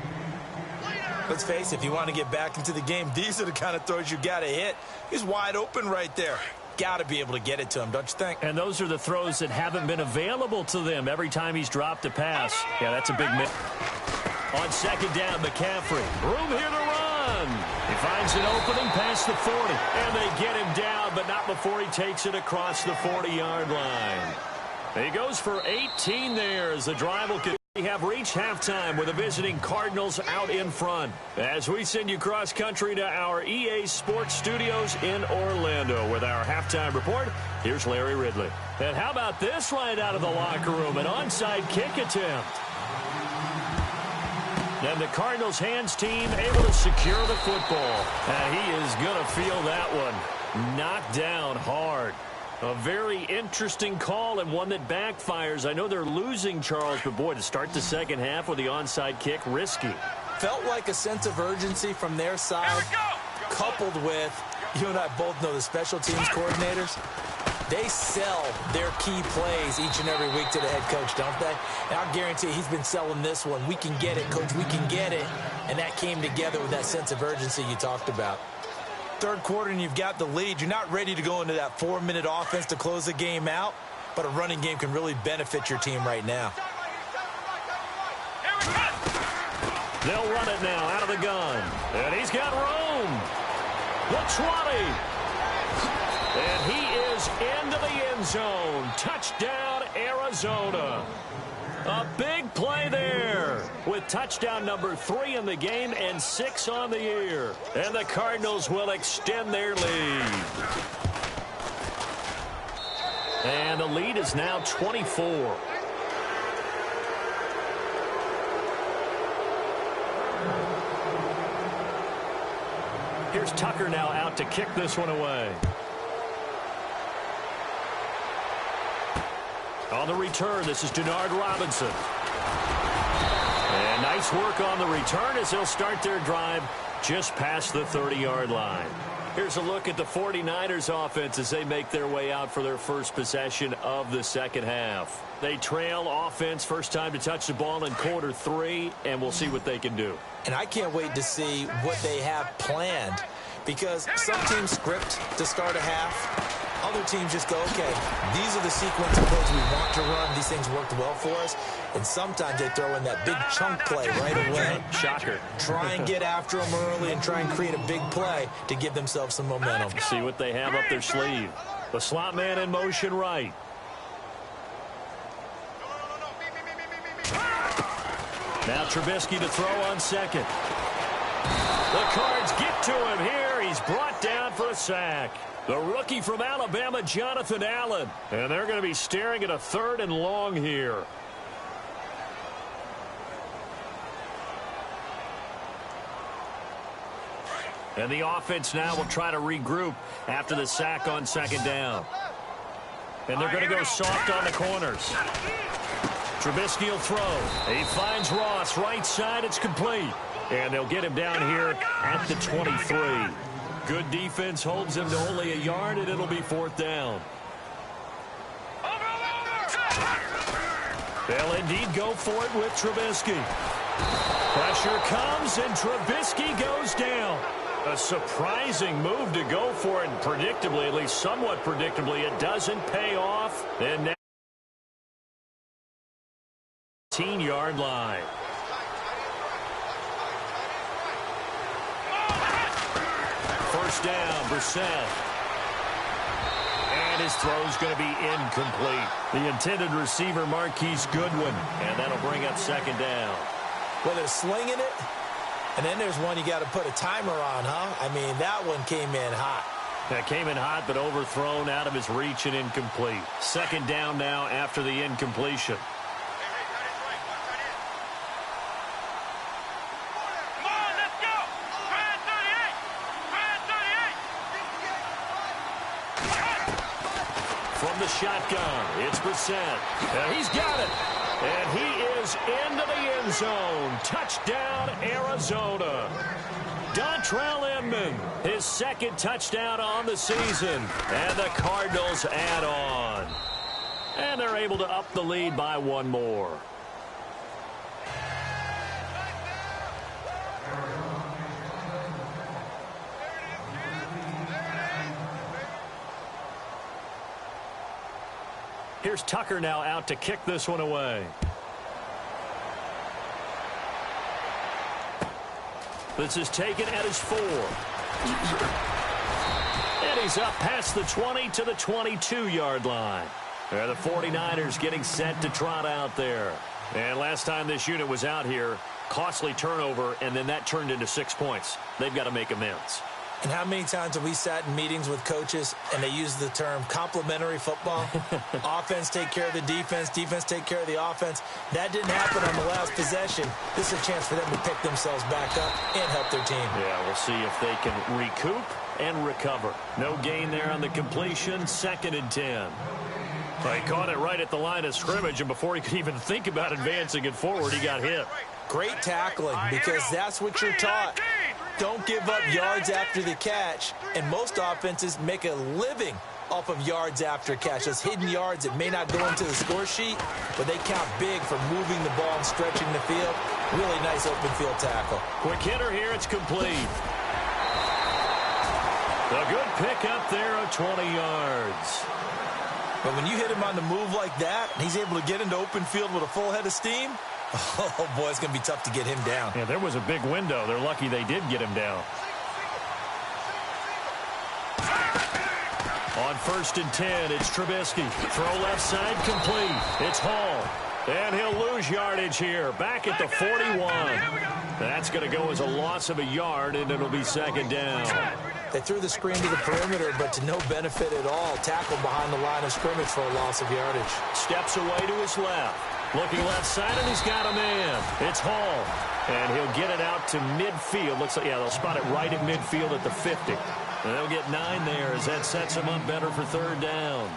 Let's face it, if you want to get back into the game, these are the kind of throws you got to hit. He's wide open right there. Got to be able to get it to him, don't you think? And those are the throws that haven't been available to them every time he's dropped a pass. Yeah, that's a big miss. On second down, McCaffrey. Room here to run. He finds an opening past the 40. And they get him down, but not before he takes it across the 40-yard line. He goes for 18 there as the drive will continue. We have reached halftime with the visiting Cardinals out in front. As we send you cross-country to our EA Sports Studios in Orlando with our halftime report, here's Larry Ridley. And how about this right out of the locker room? An onside kick attempt. And the Cardinals hands team able to secure the football. And he is going to feel that one knocked down hard. A very interesting call and one that backfires. I know they're losing, Charles, but boy, to start the second half with the onside kick, risky. Felt like a sense of urgency from their side, coupled with, you and I both know the special teams coordinators. They sell their key plays each and every week to the head coach, don't they? And I guarantee he's been selling this one. We can get it, coach, we can get it. And that came together with that sense of urgency you talked about. Third quarter and you've got the lead. You're not ready to go into that 4-minute offense to close the game out, but a running game can really benefit your team right now. They'll run it now out of the gun. And he's got room. The 20. And he is into the end zone. Touchdown, Arizona. A big play there with touchdown number 3 in the game and 6 on the year. And the Cardinals will extend their lead. And the lead is now 24. Here's Tucker now out to kick this one away. On the return, this is Denard Robinson. And nice work on the return as they'll start their drive just past the 30-yard line. Here's a look at the 49ers offense as they make their way out for their first possession of the second half. They trail offense first time to touch the ball in quarter 3, and we'll see what they can do. And I can't wait to see what they have planned, because some teams script to start a half. Other teams just go, okay, these are the sequence of plays we want to run. These things worked well for us. And sometimes they throw in that big chunk play right away. Shocker. Try and get after them early and try and create a big play to give themselves some momentum. See what they have up their sleeve. The slot man in motion right. Now Trubisky to throw on second. The Cards get to him here. He's brought down for a sack. The rookie from Alabama, Jonathan Allen. And they're going to be staring at a 3rd and long here. And the offense now will try to regroup after the sack on second down. And they're going to go soft on the corners. Trubisky will throw. He finds Ross right side. It's complete. And they'll get him down here at the 23. Good defense holds him to only a yard, and it'll be 4th down. They'll indeed go for it with Trubisky. Pressure comes, and Trubisky goes down. A surprising move to go for it, and predictably, at least somewhat predictably, it doesn't pay off. And now 18-yard line. First down, Brissett. And his throw's going to be incomplete. The intended receiver, Marquise Goodwin. And that'll bring up second down. Well, they're slinging it, and then there's one you got to put a timer on, huh? I mean, that one came in hot. That came in hot, but overthrown out of his reach and incomplete. Second down now after the incompletion. From the shotgun, it's Brissett. And he's got it. And he is into the end zone. Touchdown, Arizona. Dontrell Inman, his 2nd touchdown on the season. And the Cardinals add on. And they're able to up the lead by 1 more. Here's Tucker now out to kick this one away. This is taken at his 4. And he's up past the 20 to the 22-yard line. There the 49ers getting set to trot out there. And last time this unit was out here, costly turnover, and then that turned into 6 points. They've got to make amends. And how many times have we sat in meetings with coaches and they use the term complementary football? Offense take care of the defense, defense take care of the offense. That didn't happen on the last possession. This is a chance for them to pick themselves back up and help their team. Yeah, we'll see if they can recoup and recover. No gain there on the completion, 2nd and 10. Well, he caught it right at the line of scrimmage, and before he could even think about advancing it forward, he got hit. Great tackling, because that's what you're taught. Don't give up yards after the catch, and most offenses make a living off of yards after catch. Those hidden yards that may not go into the score sheet, but they count big for moving the ball and stretching the field. Really nice open field tackle. Quick hitter here, it's complete. A good pick up there of 20 yards. But when you hit him on the move like that, and he's able to get into open field with a full head of steam, oh, boy, it's going to be tough to get him down. Yeah, there was a big window. They're lucky they did get him down. On 1st and 10, it's Trubisky. Throw left side, complete. It's Hall. And he'll lose yardage here. Back at the 41. That's going to go as a loss of a yard, and it'll be 2nd down. They threw the screen to the perimeter, but to no benefit at all. Tackled behind the line of scrimmage for a loss of yardage. Steps away to his left. Looking left side, and he's got a man. It's Hall. And he'll get it out to midfield. Looks like, yeah, they'll spot it right at midfield at the 50. And they'll get 9 there as that sets him up better for 3rd down.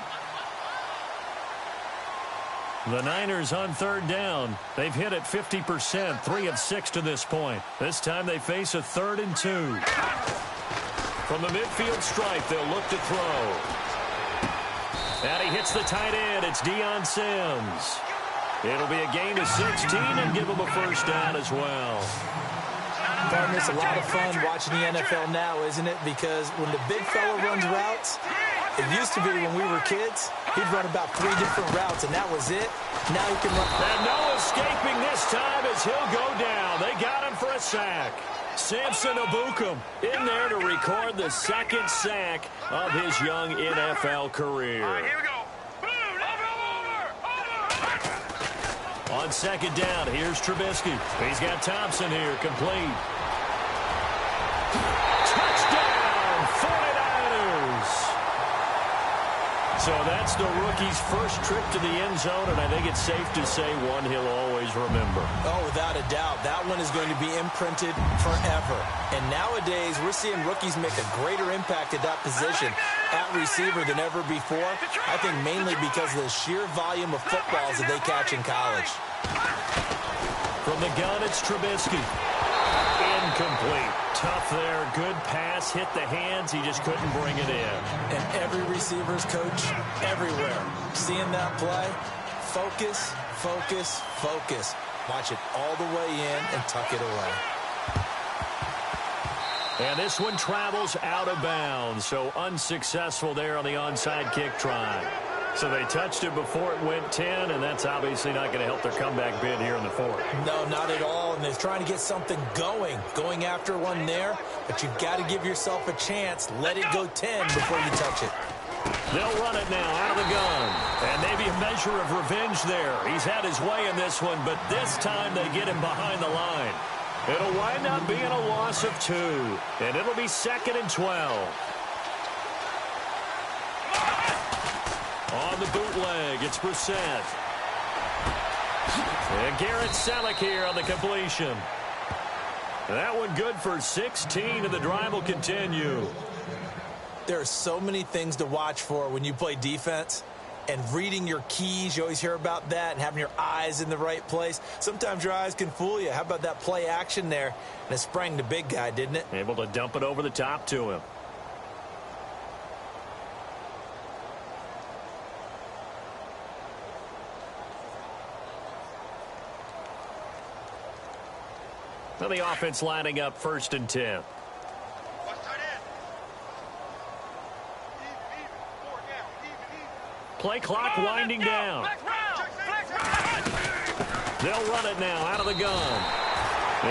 The Niners on third down. They've hit it 50%, 3 of 6 to this point. This time they face a 3rd and 2. From the midfield stripe, they'll look to throw. And he hits the tight end. It's Deion Sims. It'll be a gain of 16 and give him a first down as well. Partner, it's a lot of fun watching the NFL now, isn't it? Because when the big fella runs routes, it used to be when we were kids, he'd run about 3 different routes, and that was it. Now he can run. And no escaping this time as he'll go down. They got him for a sack. Samson Abukum in there to record the 2nd sack of his young NFL career. All right, here we go. Boom, over. On 2nd down, here's Trubisky. He's got Thompson here, complete. Touchdown, 49ers. So that's the rookie's first trip to the end zone, and I think it's safe to say one he'll always remember. Oh, without a doubt. That one is going to be imprinted forever. And nowadays, we're seeing rookies make a greater impact at that position at receiver than ever before. I think mainly because of the sheer volume of footballs that they catch in college. From the gun, it's Trubisky. Incomplete. Tough there. Good pass. Hit the hands. He just couldn't bring it in. And every receiver's coach everywhere. Seeing that play, focus, focus, focus. Watch it all the way in and tuck it away. And this one travels out of bounds. So unsuccessful there on the onside kick try. So they touched it before it went 10, and that's obviously not going to help their comeback bid here in the 4th. No, not at all, and they're trying to get something going after one there, but you've got to give yourself a chance. Let it go 10 before you touch it. They'll run it now out of the gun, and maybe a measure of revenge there. He's had his way in this one, but this time they get him behind the line. It'll wind up being a loss of 2, and it'll be 2nd and 12. On the bootleg, it's Brissett. And Garrett Selleck here on the completion. That one good for 16, and the drive will continue. There are so many things to watch for when you play defense. And reading your keys, you always hear about that, and having your eyes in the right place. Sometimes your eyes can fool you. How about that play action there? And it sprang the big guy, didn't it? Able to dump it over the top to him. Well, the offense lining up 1st and 10. Play clock winding down. They'll run it now out of the gun.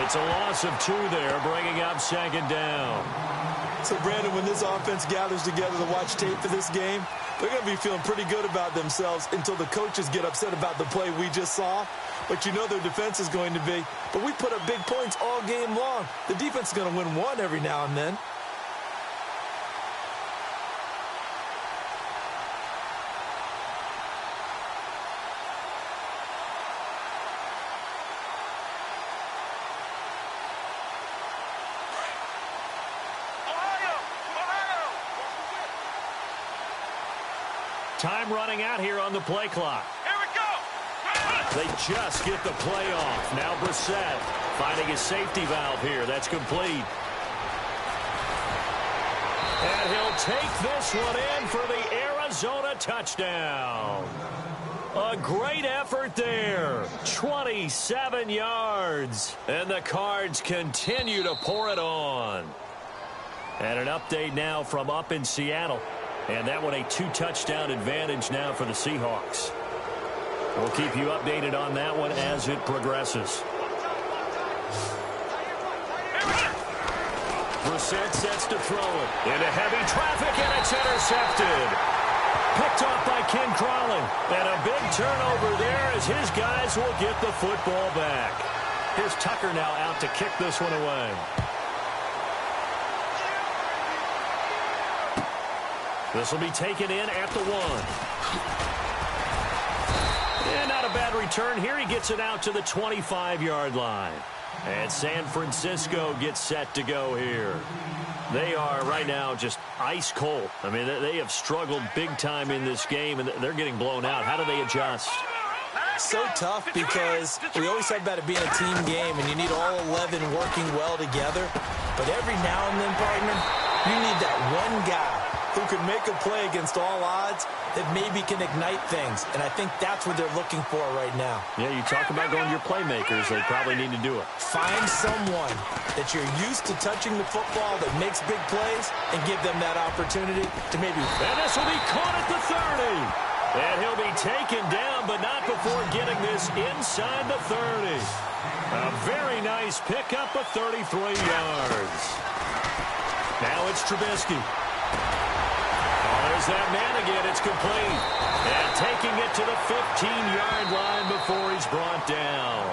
It's a loss of 2 there, bringing up 2nd down. So, Brandon, when this offense gathers together to watch tape for this game, they're going to be feeling pretty good about themselves until the coaches get upset about the play we just saw. But you know their defense is going to be. But we put up big points all game long. The defense is going to win one every now and then. Time running out here on the play clock. Here we go. They just get the play off. Now Brissett finding his safety valve here. That's complete. And he'll take this one in for the Arizona touchdown. A great effort there. 27 yards. And the Cards continue to pour it on. And an update now from up in Seattle. And that one a 2-touchdown advantage now for the Seahawks. We'll keep you updated on that one as it progresses. Brissett sets to throw it. Into heavy traffic, and it's intercepted. Picked off by Ken Crawley. And a big turnover there as his guys will get the football back. Here's Tucker now out to kick this one away. This will be taken in at the 1. And not a bad return here. He gets it out to the 25-yard line. And San Francisco gets set to go here. They are right now just ice cold. I mean, they have struggled big time in this game, and they're getting blown out. How do they adjust? So tough because we always talk about it being a team game and you need all 11 working well together. But every now and then, partner, you need that one guy who can make a play against all odds that maybe can ignite things. And I think that's what they're looking for right now. Yeah, you talk about going to your playmakers. They probably need to do it. Find someone that you're used to touching the football that makes big plays and give them that opportunity to maybe... And this will be caught at the 30. And he'll be taken down, but not before getting this inside the 30. A very nice pickup of 33 yards. Now it's Trubisky. There's that man again. It's complete. And taking it to the 15-yard line before he's brought down.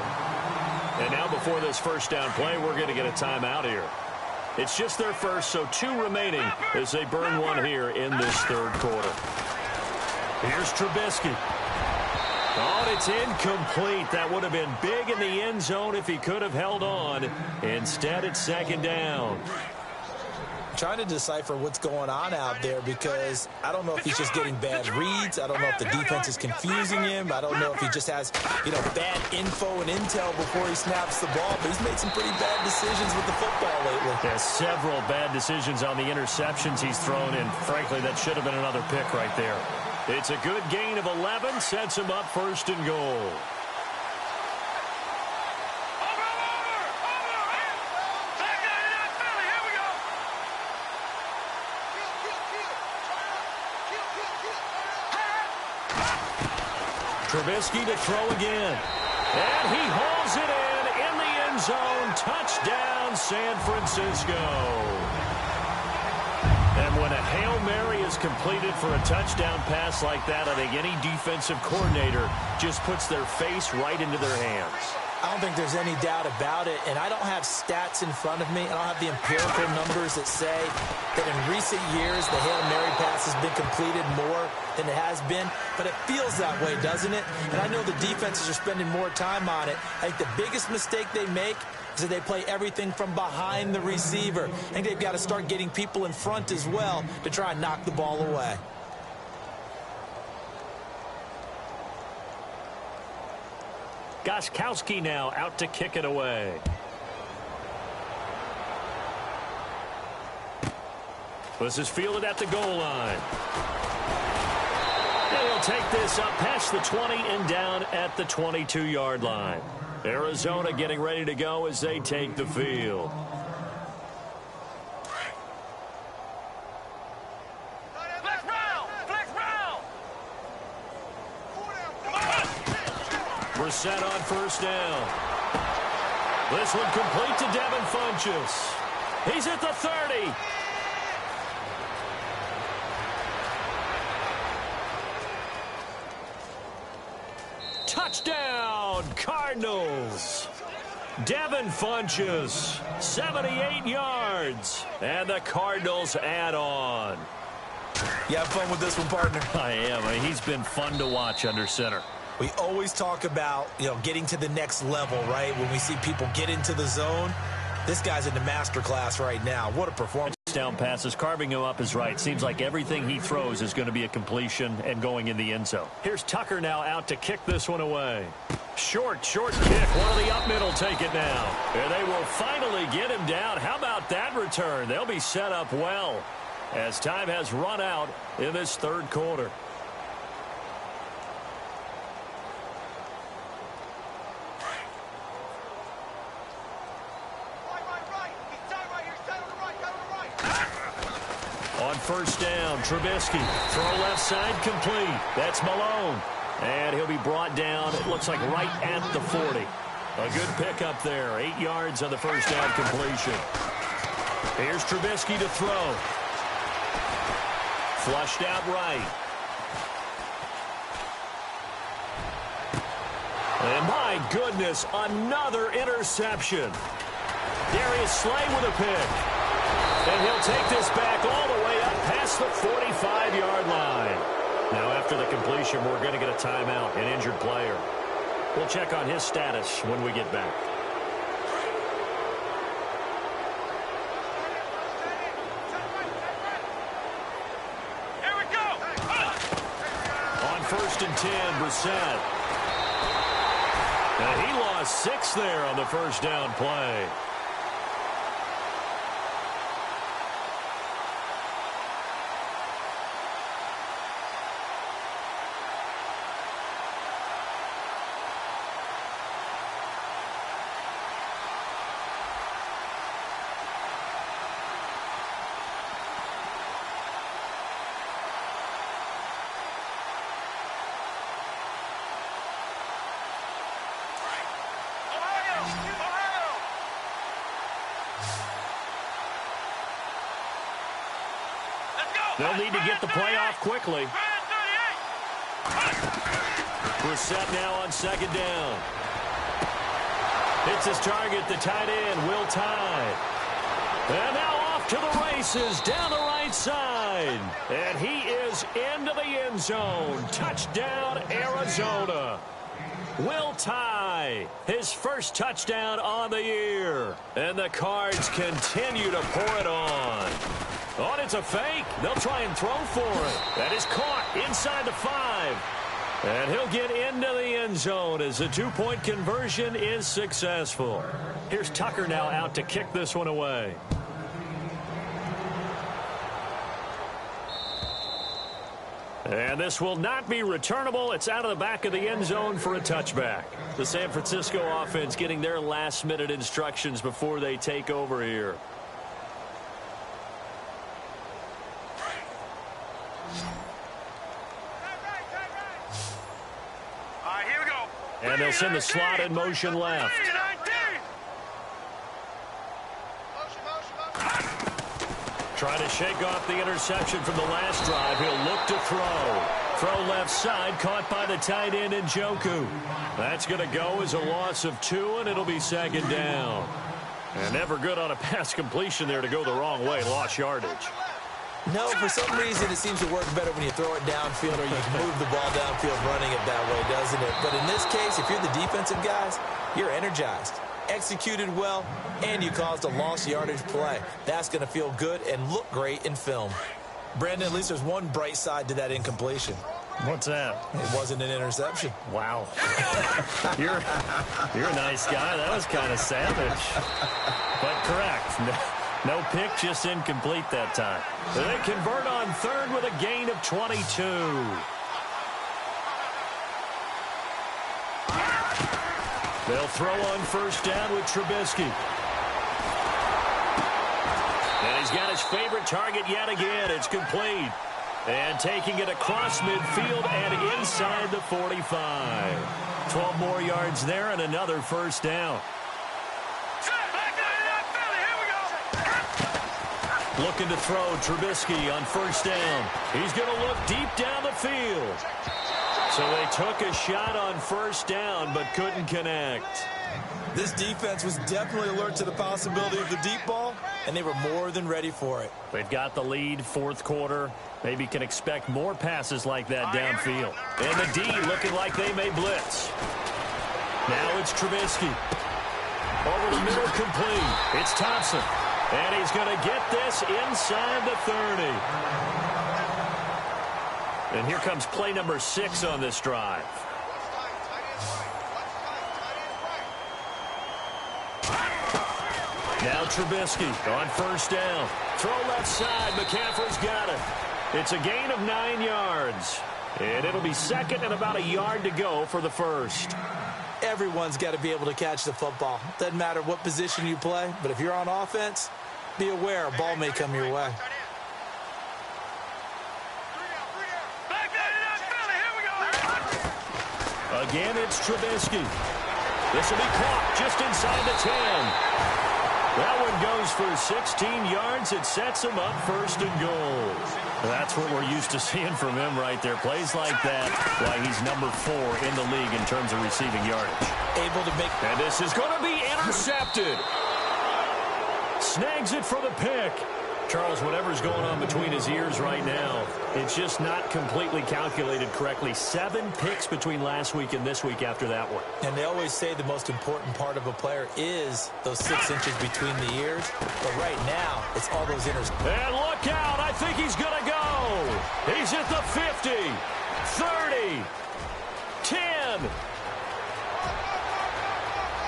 And now before this first down play, we're going to get a timeout here. It's just their first, so 2 remaining as they burn one here in this third quarter. Here's Trubisky. Oh, it's incomplete. That would have been big in the end zone if he could have held on. Instead, it's second down. Trying to decipher what's going on out there because I don't know if he's just getting bad reads. I don't know if the defense is confusing him. I don't know if he just has, bad info and intel before he snaps the ball. But he's made some pretty bad decisions with the football lately. Yeah, several bad decisions on the interceptions he's thrown, and frankly, that should have been another pick right there. It's a good gain of 11, sets him up first and goal. Trubisky to throw again. And he hauls it in the end zone. Touchdown, San Francisco. And when a Hail Mary is completed for a touchdown pass like that, I think any defensive coordinator just puts their face right into their hands. I don't think there's any doubt about it, and I don't have stats in front of me. I don't have the empirical numbers that say that in recent years the Hail Mary pass has been completed more than it has been, but it feels that way, doesn't it? And I know the defenses are spending more time on it. I think the biggest mistake they make is that they play everything from behind the receiver. I think they've got to start getting people in front as well to try and knock the ball away. Gostkowski now out to kick it away. This is fielded at the goal line. And he'll take this up past the 20 and down at the 22-yard line. Arizona getting ready to go as they take the field. Set on first down. This one complete to Devin Funchess. He's at the 30. Touchdown, Cardinals. Devin Funchess, 78 yards. And the Cardinals add on. You have fun with this one, partner? I am. He's been fun to watch under center. We always talk about, getting to the next level, right? When we see people get into the zone, this guy's in the master class right now. What a performance. Down passes, carving him up is right. Seems like everything he throws is going to be a completion and going in the end zone. Here's Tucker now out to kick this one away. Short kick. One of the up middle take it now. And they will finally get him down. How about that return? They'll be set up well as time has run out in this third quarter. On first down, Trubisky. Throw left side complete. That's Malone. And he'll be brought down, it looks like right at the 40. A good pickup there. 8 yards on the first down completion. Here's Trubisky to throw. Flushed out right. And my goodness, another interception. Darius Slay with a pick. And he'll take this back all the way up past the 45-yard line. Now, after the completion, we're going to get a timeout, an injured player. We'll check on his status when we get back. Here we go. On first and 10, Brissett. And he lost 6 there on the first down play. They'll need to get the play off quickly. Brissett now on second down. Hits his target, the tight end, Will Tye. And now off to the races down the right side. And he is into the end zone. Touchdown, Arizona. Will Tye, his first touchdown on the year. And the Cards continue to pour it on. Oh, it's a fake. They'll try and throw for it. That is caught inside the 5. And he'll get into the end zone as the 2-point conversion is successful. Here's Tucker now out to kick this one away. And this will not be returnable. It's out of the back of the end zone for a touchback. The San Francisco offense getting their last-minute instructions before they take over here. And they'll send the slot in motion left. Trying to shake off the interception from the last drive. He'll look to throw. Throw left side, caught by the tight end Njoku. That's going to go as a loss of 2, and it'll be second down. And never good on a pass completion there to go the wrong way. Lost yardage. No, for some reason it seems to work better when you throw it downfield or you can move the ball downfield running it that way, doesn't it? But in this case, if you're the defensive guys, you're energized, executed well, and you caused a lost yardage play. That's going to feel good and look great in film. Brandon, at least there's one bright side to that incompletion. What's that? It wasn't an interception. Wow. You're a nice guy. That was kind of savage. But correct. No pick, just incomplete that time. They convert on third with a gain of 22. They'll throw on first down with Trubisky. And he's got his favorite target yet again. It's complete. And taking it across midfield and inside the 45. 12 more yards there and another first down. Looking to throw Trubisky on first down. He's going to look deep down the field. So they took a shot on first down but couldn't connect. This defense was definitely alert to the possibility of the deep ball, and they were more than ready for it. They've got the lead, fourth quarter. Maybe can expect more passes like that downfield. And the D looking like they may blitz. Now it's Trubisky. Over the middle, complete. It's Thompson. And he's going to get this inside the 30. And here comes play number 6 on this drive. Now Trubisky on first down. Throw left side. McCaffrey's got it. It's a gain of 9 yards. And it'll be second and about a yard to go for the first. Everyone's got to be able to catch the football. Doesn't matter what position you play, but if you're on offense, be aware a ball may come your way. Again, it's Trubisky. This will be caught just inside the 10. That one goes for 16 yards. It sets him up first and goal. That's what we're used to seeing from him right there. Plays like that, why he's number 4 in the league in terms of receiving yardage. Able to make... And this is going to be intercepted. Snags it for the pick. Charles, whatever's going on between his ears right now, it's just not completely calculated correctly. 7 picks between last week and this week after that one. And they always say the most important part of a player is those 6 inches between the ears. But right now, it's all those interceptions. And look out. I think he's going to go. He's at the 50, 30, 10.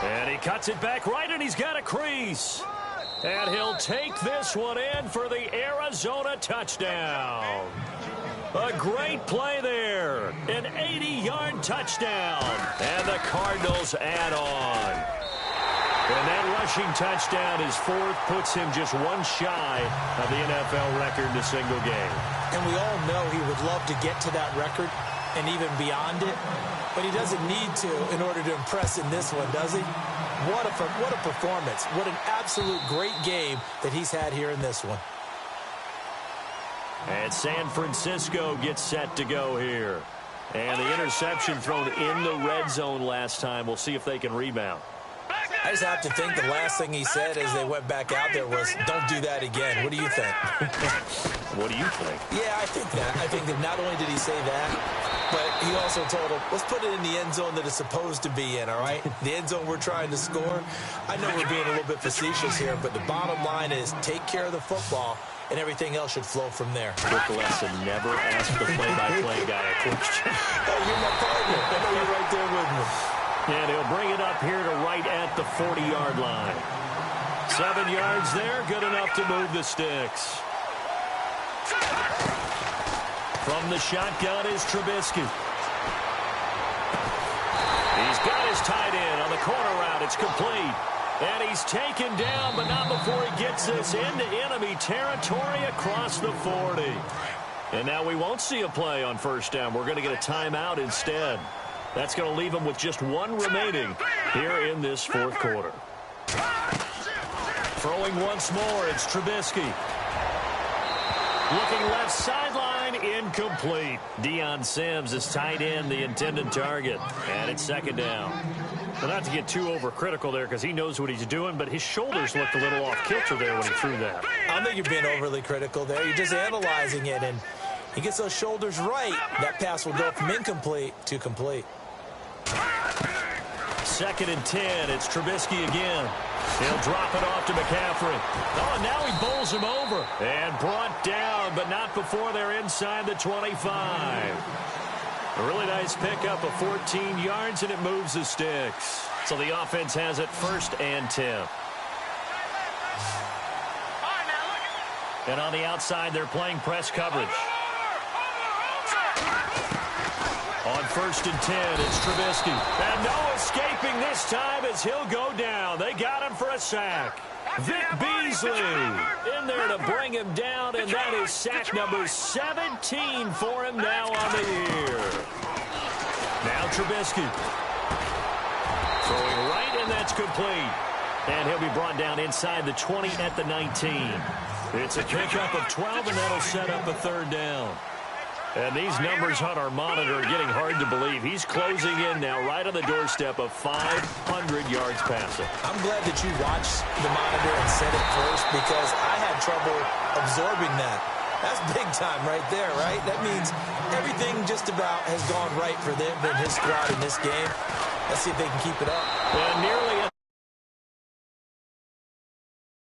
And he cuts it back right, and he's got a crease. And he'll take this one in for the Arizona touchdown. A great play there. An 80-yard touchdown. And the Cardinals add on. And that rushing touchdown, his fourth, puts him just one shy of the NFL record in a single game. And we all know he would love to get to that record and even beyond it, but he doesn't need to in order to impress in this one, does he? What a performance. What an absolute great game that he's had here in this one. And San Francisco gets set to go here. And the interception thrown in the red zone last time. We'll see if they can rebound. I just have to think the last thing he said as they went back out there was, don't do that again. What do you think? What do you think? Yeah, I think that. I think that not only did he say that, but he also told him, let's put it in the end zone that it's supposed to be in, all right? The end zone we're trying to score. I know we're being a little bit facetious here, but the bottom line is take care of the football, and everything else should flow from there. Quick lesson, never ask the play-by-play guy a question. Hey, you're my partner. I know you're right there with me. And he'll bring it up here to right at the 40-yard line. 7 yards there, good enough to move the sticks. From the shotgun is Trubisky. He's got his tight end on the corner route. It's complete. And he's taken down, but not before he gets this into enemy territory across the 40. And now we won't see a play on first down. We're going to get a timeout instead. That's going to leave him with just one remaining here in this fourth quarter. Throwing once more, it's Trubisky. Looking left sideline, incomplete. Deion Sims is tight end, the intended target. And it's second down. Well, not to get too overcritical there because he knows what he's doing, but his shoulders looked a little off kilter there when he threw that. I don't think you're being overly critical there. You're just analyzing it, and he gets those shoulders right. That pass will go from incomplete to complete. Second and 10. It's Trubisky again. He'll drop it off to McCaffrey. Oh, and now he bowls him over. And brought down, but not before they're inside the 25. A really nice pickup of 14 yards, and it moves the sticks. So the offense has it first and 10. And on the outside, they're playing press coverage. On first and 10, it's Trubisky. And no escaping this time as he'll go down. They got him for a sack. Vic Beasley in there to bring him down, and that is sack number 17 for him now on the year. Now Trubisky. Throwing right, and that's complete. And he'll be brought down inside the 20 at the 19. It's a pickup of 12, and that'll set up a third down. And these numbers on our monitor are getting hard to believe. He's closing in now right on the doorstep of 500 yards passing. I'm glad that you watched the monitor and said it first because I had trouble absorbing that. That's big time right there, right? That means everything just about has gone right for them and his squad in this game. Let's see if they can keep it up. And nearly